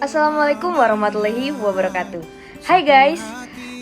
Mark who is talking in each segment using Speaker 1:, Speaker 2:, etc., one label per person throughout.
Speaker 1: Assalamualaikum warahmatullahi wabarakatuh. Hai guys,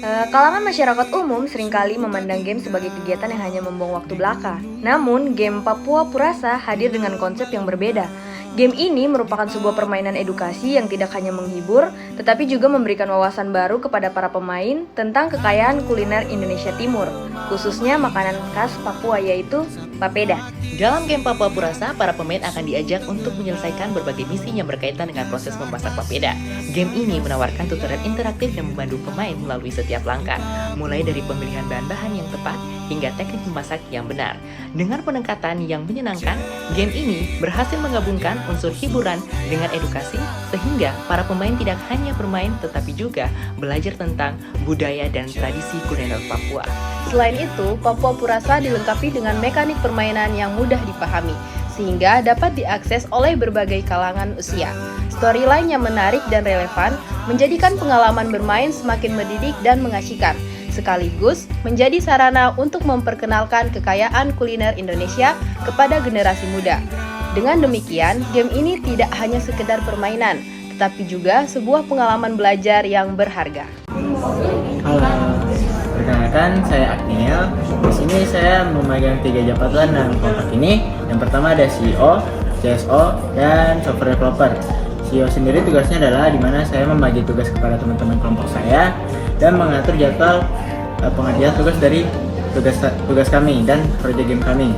Speaker 1: kalangan masyarakat umum seringkali memandang game sebagai kegiatan yang hanya membuang waktu belaka. Namun, game Papua Purasa hadir dengan konsep yang berbeda. Game ini merupakan sebuah permainan edukasi yang tidak hanya menghibur, tetapi juga memberikan wawasan baru kepada para pemain tentang kekayaan kuliner Indonesia Timur, khususnya makanan khas Papua yaitu papeda.
Speaker 2: Dalam game Papua Purasa, para pemain akan diajak untuk menyelesaikan berbagai misi yang berkaitan dengan proses memasak papeda. Game ini menawarkan tutorial interaktif yang membantu pemain melalui setiap langkah, mulai dari pemilihan bahan-bahan yang tepat hingga teknik memasak yang benar. Dengan pendekatan yang menyenangkan, game ini berhasil menggabungkan unsur hiburan dengan edukasi, sehingga para pemain tidak hanya bermain tetapi juga belajar tentang budaya dan tradisi kuliner Papua.
Speaker 3: Selain itu, Papua Purasa dilengkapi dengan mekanik permainan yang mudah dipahami, sehingga dapat diakses oleh berbagai kalangan usia. Storyline yang menarik dan relevan menjadikan pengalaman bermain semakin mendidik dan mengasyikan, sekaligus menjadi sarana untuk memperkenalkan kekayaan kuliner Indonesia kepada generasi muda. Dengan demikian, game ini tidak hanya sekedar permainan, tetapi juga sebuah pengalaman belajar yang berharga.
Speaker 4: Halo, perkenalkan saya Agniel. Di sini saya memegang 3 jabatan dalam kelompok ini. Yang pertama ada CEO, CSO, dan software developer. CEO sendiri tugasnya adalah di mana saya membagi tugas kepada teman-teman kelompok saya dan mengatur jadwal pengerjaan tugas dari tugas kami dan proyek game kami.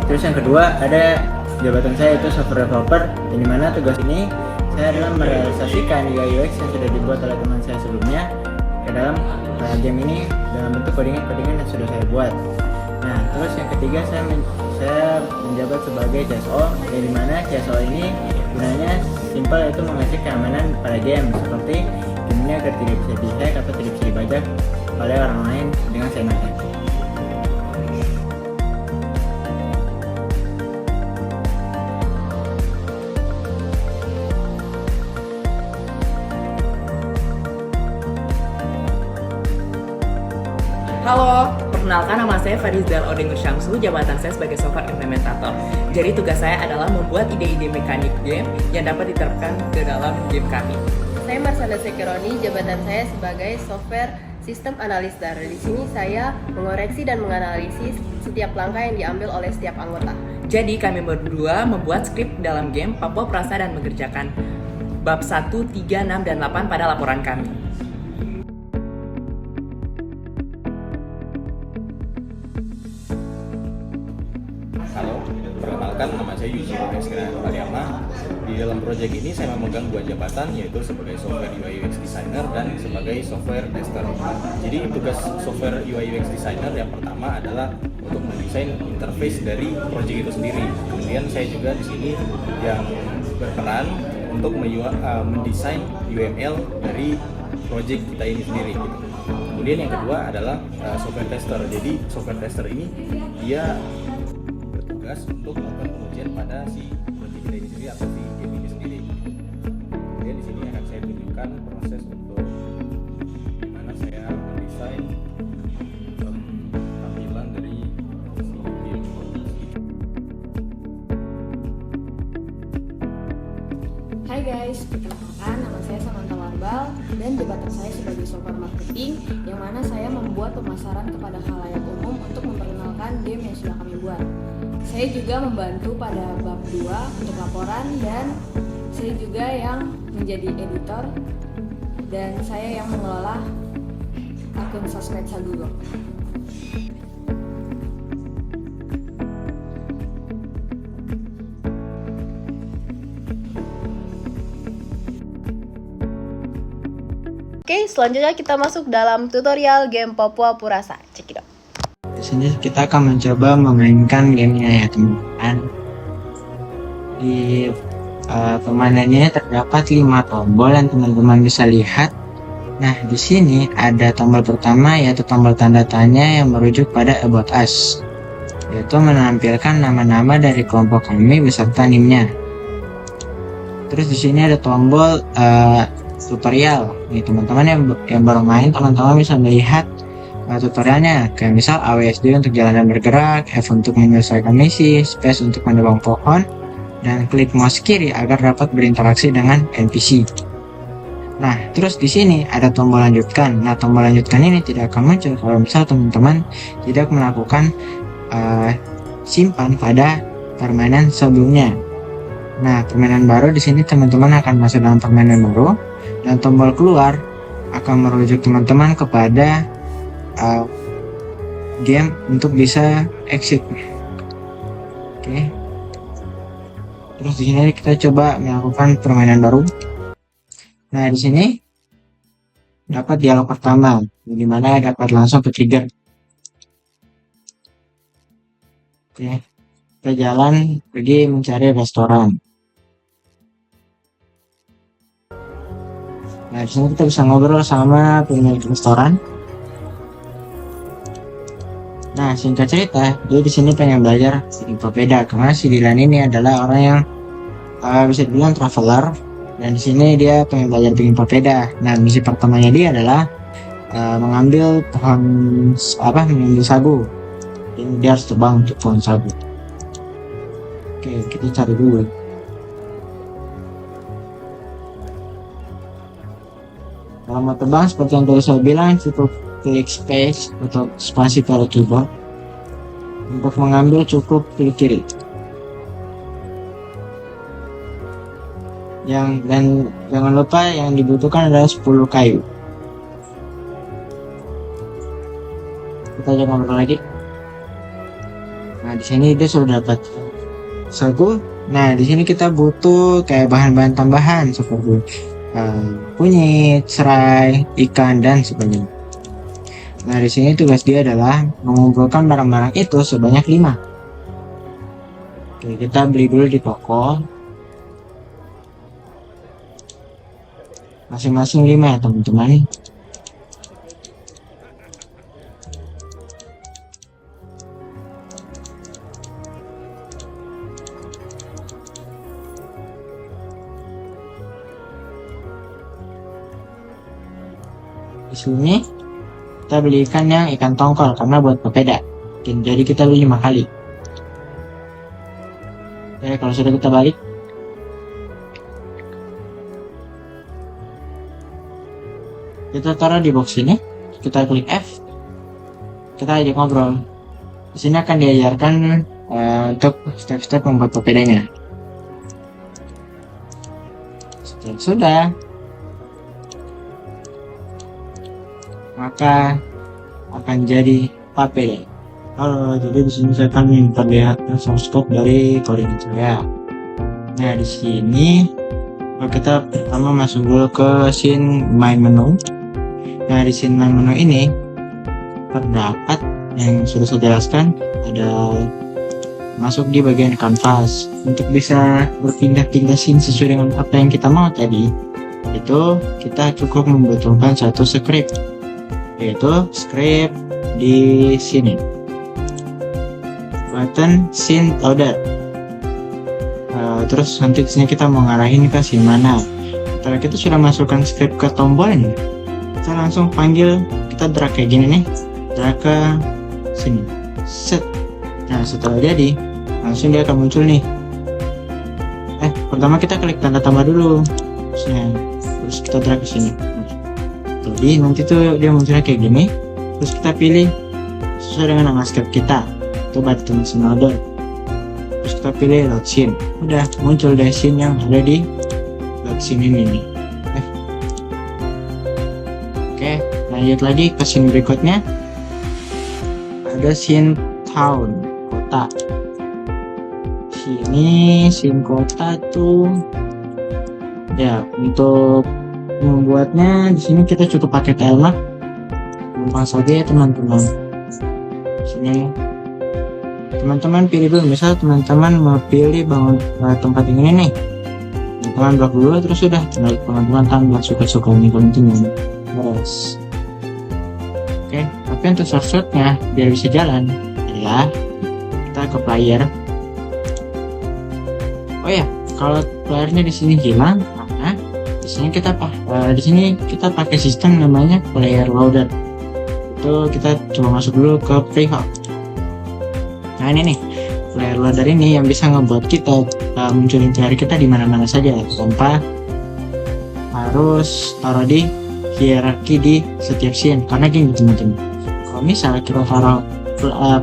Speaker 4: Terus yang kedua ada jabatan saya yaitu software developer, di mana tugas ini saya adalah merealisasikan UI UX yang sudah dibuat oleh teman saya sebelumnya ke dalam game ini dalam bentuk codingan yang sudah saya buat. Nah, terus yang ketiga saya menjabat sebagai CSO, yang dimana CSO ini gunanya simpel, yaitu mengecek keamanan pada game, seperti game ini agar tidak bisa dihack atau tidak bisa dibajak oleh orang lain dengan seenaknya.
Speaker 2: Halo, perkenalkan nama saya Farizal Odengur Syamsu, jabatan saya sebagai software implementator. Jadi tugas saya adalah membuat ide-ide mekanik game yang dapat diterapkan ke dalam game kami.
Speaker 3: Saya Marsanda Sekironi, jabatan saya sebagai software sistem analista. Di sini saya mengoreksi dan menganalisis setiap langkah yang diambil oleh setiap anggota.
Speaker 2: Jadi kami berdua membuat skrip dalam game Papua Purasa dan mengerjakan bab 1, 3, 6, dan 8 pada laporan kami.
Speaker 5: Halo, perkenalkan nama saya Yujiro Eskriana. Di dalam proyek ini saya memegang 2 jabatan, yaitu sebagai software UI UX designer dan sebagai software tester. Jadi tugas software UI UX designer yang pertama adalah untuk mendesain interface dari proyek itu sendiri. Kemudian saya juga di sini yang berperan untuk mendesain UML dari proyek kita ini sendiri. Kemudian yang kedua adalah software tester. Jadi software tester ini dia untuk melakukan pengujian pada si proyek kita ini sendiri atau si game ini sendiri. Kemudian di sini akan saya tunjukkan proses untuk gimana saya mendesain tampilan dari si game.
Speaker 1: Hai guys, perkenalkan nama saya Samantha Larbal dan jabatan saya sebagai software marketing, yang mana saya membuat pemasaran kepada khalayak umum untuk memperkenalkan game yang sudah kami buat. Saya juga membantu pada bab 2 untuk laporan, dan saya juga yang menjadi editor, dan saya yang mengelola akun sosmed Sagugo.
Speaker 3: Oke, selanjutnya kita masuk dalam tutorial game Papua Purasa. Check it out.
Speaker 4: Di sini kita akan mencoba memainkan gamenya ya teman-teman. Di permainannya terdapat 5 tombol yang teman-teman bisa lihat. Nah, di sini ada tombol pertama yaitu tombol tanda tanya yang merujuk pada About Us, yaitu menampilkan nama-nama dari kelompok kami beserta NIM-nya. Terus di sini ada tombol tutorial. Nih teman-teman yang baru main, teman-teman bisa melihat tutorialnya, kayak misal AWSD untuk jalan dan bergerak, F untuk menyelesaikan misi, space untuk menebang pohon, dan klik mouse kiri agar dapat berinteraksi dengan NPC. Nah, terus di sini ada tombol lanjutkan. Nah, tombol lanjutkan ini tidak akan muncul kalau misal teman-teman tidak melakukan simpan pada permainan sebelumnya. Nah, permainan baru di sini teman-teman akan masuk dalam permainan baru dan tombol keluar akan merujuk teman-teman kepada game untuk bisa exit. Oke. Terus di sini kita coba melakukan permainan baru. Nah, di sini dapat dialog pertama, di mana dapat langsung ke trigger. Oke, kita jalan pergi mencari restoran. Nah, di sini kita bisa ngobrol sama pemilik restoran. Nah, singkat cerita, dia di sini pengen belajar bikin papeda karena si Dylan ini adalah orang yang bisa dibilang traveler. Dan di sini dia pengen belajar bikin papeda. Nah, misi pertamanya dia adalah mengambil mengambil sagu. Ini dia harus terbang untuk pohon sagu. Oke, kita cari dulu. Kalau mau terbang seperti yang tadi saya bilang, cukup klik space atau spasi pada keyboard. Untuk mengambil cukup klik kiri. Dan jangan lupa yang dibutuhkan adalah 10 kayu. Kita coba ngobrol lagi. Nah, di sini dia sudah dapat sagu. Nah, di sini kita butuh kayak bahan-bahan tambahan seperti kunyit, serai, ikan dan sebagainya. Nah, di sini tugas dia adalah mengumpulkan barang-barang itu sebanyak 5. Oke, kita beli dulu di toko. Masing-masing 5 ya teman-teman. Di sini kita beli ikannya ikan tongkol karena buat papeda. Jadi kita beli 5 kali. Oke, kalau sudah kita balik. Kita taruh di box ini, kita klik F, kita ajak ngobrol. Di sini akan diajarkan untuk step-step membuat papedanya. Setelah sudah, maka akan jadi papeda. Halo, jadi di sini saya akan memperlihatkan source code dari coding saya. Nah, di sini kita pertama masuk dulu ke scene main menu. Nah, di scene main menu ini terdapat yang sudah saya jelaskan, ada masuk di bagian kanvas. Untuk bisa berpindah-pindah scene sesuai dengan apa yang kita mau tadi, itu kita cukup membutuhkan satu script, yaitu script di sini, button scene loader. Terus nanti sini kita mau ngarahin ke scene mana. Setelah kita sudah masukkan script ke tombol ini, kita langsung panggil, kita drag kayak gini nih, drag ke sini, set. Nah, setelah jadi langsung dia akan muncul nih. Pertama kita klik tanda tambah dulu, terus kita drag ke sini. Jadi nanti tuh dia munculnya kayak gini. Terus kita pilih sesuai dengan nama script kita, itu button scene loader. Terus kita pilih load scene. Udah muncul deh scene yang ada di load scene ini nih. Oke, lanjut lagi ke scene berikutnya. Ada scene town, kota. Sini scene kota tuh ya, untuk membuatnya di sini kita cukup pakai tilemap. Gampang saja ya teman-teman. Sini teman-teman pilih dulu, misal teman-teman mau pilih bangun tempat yang ini nih, teman-teman blok dulu, terus sudah teman-teman tambah suka-suka ini teman-teman. Terus oke, tapi untuk shortcutnya biar bisa jalan adalah kita ke player. Oh ya, kalau playernya di sini hilang, maka di sini kita pakai sistem namanya player loader. Itu kita coba masuk dulu ke prehab. Nah, ini nih player loader ini yang bisa ngebuat kita munculin player kita di mana-mana saja tanpa harus taruh di hierarki di setiap scene. Karena gini teman-teman, kalau misalnya kita taruh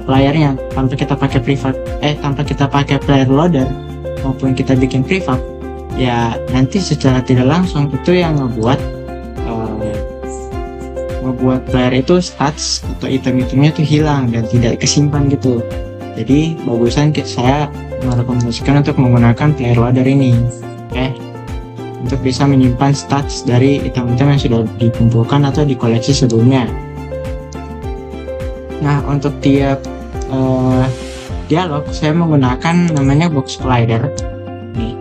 Speaker 4: playernya tanpa kita pakai tanpa kita pakai player loader maupun kita bikin prefab, ya nanti secara tidak langsung itu yang ngebuat player itu stats atau item-itemnya itu hilang dan tidak kesimpan gitu. Jadi bagusan saya merekomendasikan untuk menggunakan player loader ini, oke? Untuk bisa menyimpan stats dari item-item yang sudah dikumpulkan atau dikoleksi sebelumnya. Nah, untuk tiap dialog saya menggunakan namanya box collider. Nih,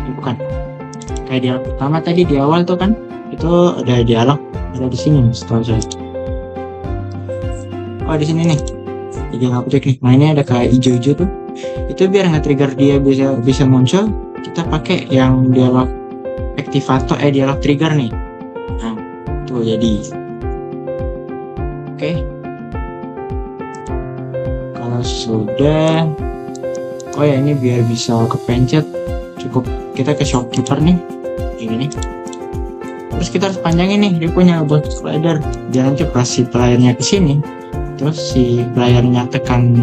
Speaker 4: ini bukan kayak dialog pertama tadi di awal tuh kan, itu ada dialog ada di sini setahu saya. Oh, di sini nih. Jadi aku cek nih. Nah, ini ada kayak hijau-hijau tuh. Itu biar nge-trigger dia bisa muncul, kita pakai yang dialog activator dialog trigger nih. Nah, tuh jadi. Oke. Kalau sudah, oh ya ini biar bisa kepencet, cukup kita ke shopkeeper nih, kayak gini. Terus kita harus panjangin nih, dia punya box collider. Biar nanti pas si playernya kesini, terus si playernya tekan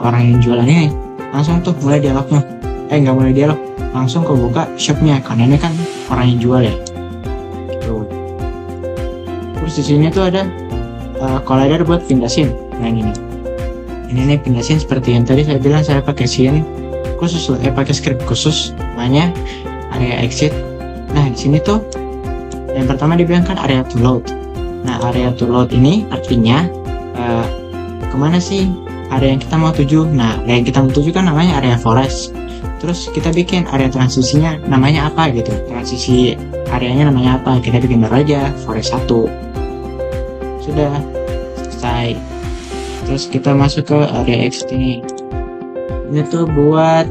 Speaker 4: orang yang jualan ini, langsung tuh mulai dialognya. Nggak mulai dialog, langsung kebuka shopnya, karena ini kan orang yang jual ya. Gitu. Terus di sini tuh ada collider buat pindah scene. Nah ini nih pindah scene seperti yang tadi saya bilang, saya pakai scene khusus, pakai script khusus, namanya area exit. Nah di sini tuh yang pertama dibilang kan area to load. Nah area to load ini artinya kemana sih area yang kita mau tuju. Nah area yang kita mau tuju kan namanya area forest. Terus kita bikin area transisinya namanya apa gitu, transisi areanya namanya apa, kita bikin baru aja forest 1. Sudah selesai. Terus kita masuk ke area exit ini tuh buat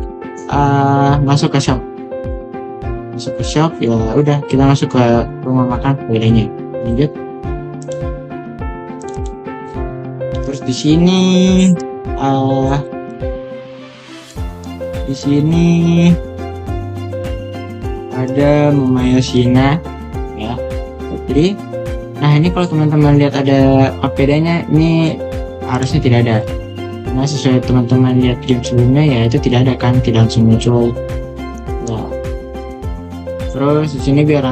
Speaker 4: masuk ke shop. Ya udah, kita masuk ke rumah makan bedanya. Lanjut. Terus di sini ada Mamayosina ya. Jadi nah ini kalau teman-teman lihat ada papedanya, ini harusnya tidak ada. Karena sesuai teman-teman lihat game sebelumnya ya itu tidak ada kan, tidak langsung muncul. Nah, terus di sini biar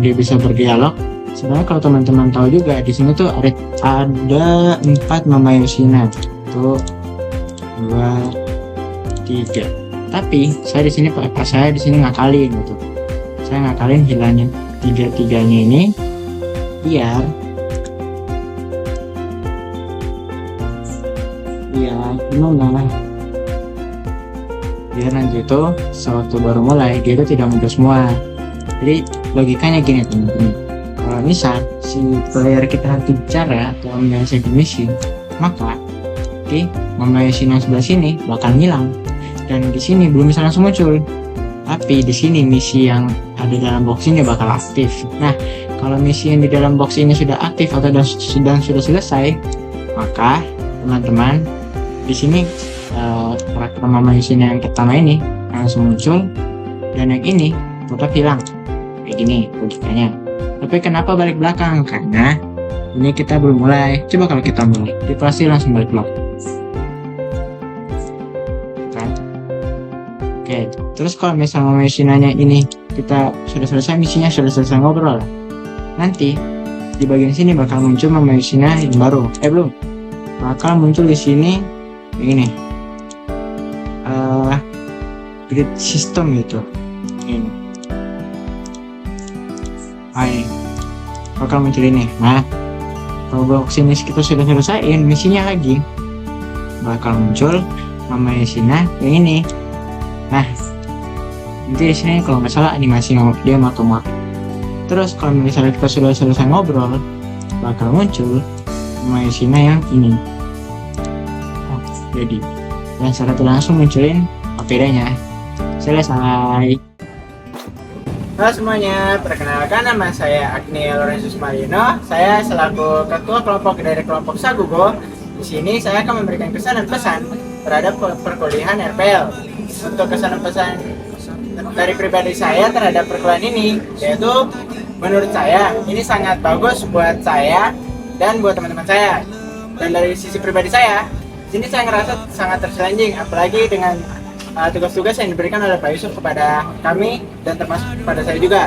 Speaker 4: dia bisa berdialog. Sebenarnya kalau teman-teman tahu juga di sini tuh ada 4 Mamayosina. Tuh 2 3. Tapi saya di sini ngakalin gitu. Saya ngakalin hilangin 3-3-nya ini biar gimana? Biar nanti itu sewaktu baru mulai dia itu tidak muncul semua. Jadi logikanya gini teman-teman. Kalau misal si player kita nanti bicara atau menyelesaikan misi, maka Mamayosina yang sebelah sini bakal ngilang. Dan di sini belum bisa langsung muncul. Tapi di sini misi yang ada dalam box ini bakal aktif. Nah, kalau misi yang di dalam box ini sudah aktif atau sudah selesai, maka teman-teman di sini karakter Mamayosina yang pertama ini langsung muncul dan yang ini tetap hilang. Kayak gini logikanya. Tapi kenapa balik belakang? Karena ini kita belum mulai. Coba kalau kita mulai, dia pasti langsung balik belakang. Oke, terus kalau misalnya Mamayosina-nya ini kita sudah selesai misinya, sudah selesai ngobrol, nanti di bagian sini bakal muncul Mamayosina yang baru. Belum, bakal muncul di sini ini grid system gitu. Ini bakal muncul ini. Nah, kalau box ini kita sudah selesaiin misinya lagi, bakal muncul Mamayosina yang ini. Nah, nanti di sini kalau nggak salah animasi dia otomatis. Terus kalau misalnya kita sudah selesai ngobrol, bakal muncul Mamayosina yang ini. Jadi, dan secara langsung munculin papedanya. Selesai.
Speaker 6: Halo semuanya, perkenalkan nama saya Agni Lorenzus Marino. Saya selaku ketua kelompok dari kelompok Sagugo. Di sini saya akan memberikan kesan dan pesan terhadap perkuliahan RPL. Untuk kesan dan pesan dari pribadi saya terhadap perkuliahan ini, yaitu menurut saya ini sangat bagus buat saya dan buat teman-teman saya. Dan dari sisi pribadi saya, sini saya ngerasa sangat terchallenging, apalagi dengan tugas-tugas yang diberikan oleh Pak Yusuf kepada kami dan termasuk kepada saya juga.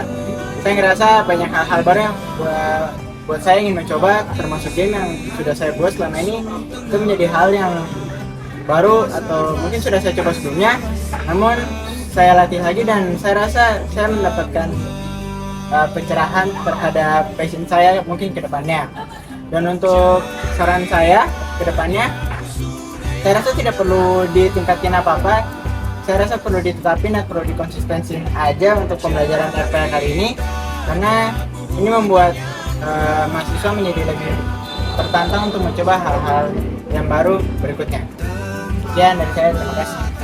Speaker 6: Saya ngerasa banyak hal-hal baru yang buat saya ingin mencoba, termasuk game yang sudah saya buat selama ini itu menjadi hal yang baru atau mungkin sudah saya coba sebelumnya, namun saya latih lagi dan saya rasa saya mendapatkan pencerahan terhadap passion saya mungkin ke depannya. Dan untuk saran saya ke depannya, saya rasa tidak perlu ditingkatin apa-apa, saya rasa perlu ditetapin dan perlu dikonsistensin aja untuk pembelajaran RPA kali ini, karena ini membuat mahasiswa menjadi lebih tertantang untuk mencoba hal-hal yang baru berikutnya. Sekian dari saya, terima kasih.